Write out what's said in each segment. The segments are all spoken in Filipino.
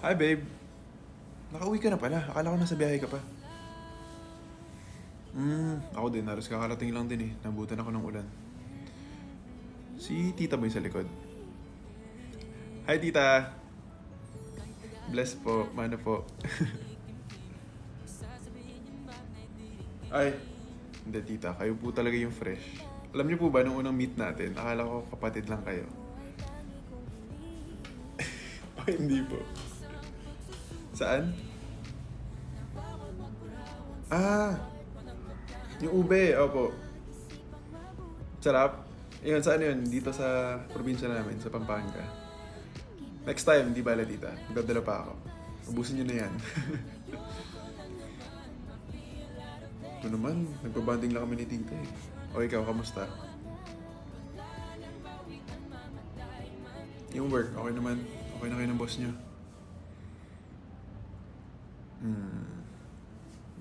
Hi, babe. Nakauwi ka na pala. Akala ko nasa biyahe ka pa. Ako din. Halos kakarating lang din eh. Nabutan ako ng ulan. Si tita ba yung sa likod? Hi, tita. Bless po. Mana po. Ay, hindi tita. Kayo po talaga yung fresh. Alam niyo po ba, nung unang meet natin, akala ko kapatid lang kayo. Ay, hindi po. Saan? Ah, yung ube, opo. Sarap. Yun, saan yun? Dito sa probinsya namin, sa Pampanga. Next time, di bala tita. Magdadala pa ako. Ubusin nyo na yan. Ito naman, nagpabanding lang kami ni tita eh. O ikaw, kamusta? Yung work, okay naman. Okay na kayo ng boss nyo.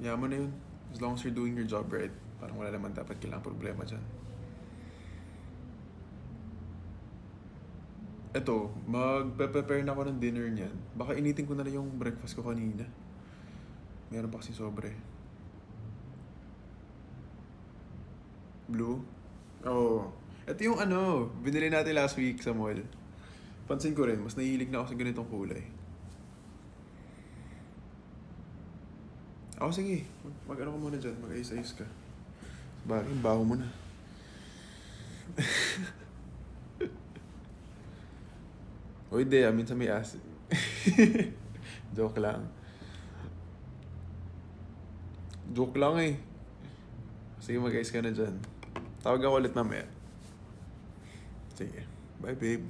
Yaman na yun. As long as you're doing your job right, parang wala naman dapat kailangang problema dyan. Eto, magpe-prepare na ako ng dinner niyan. Baka initin ko na lang yung breakfast ko kanina. Meron pa kasi sobre. Blue? Oo. Ito yung ano, binili natin last week sa mall. Pansin ko rin, mas nahihilig na ako sa ganitong kulay. Ako sige, mag-ano ka muna dyan, mag-ayos-ayos ka. Bagay, baho mo na. O hindi, minsan may acid. Joke lang. Joke lang eh. Sige, mag-ayos ka na dyan. Tawag ako ulit mamaya. Sige. Bye, babe.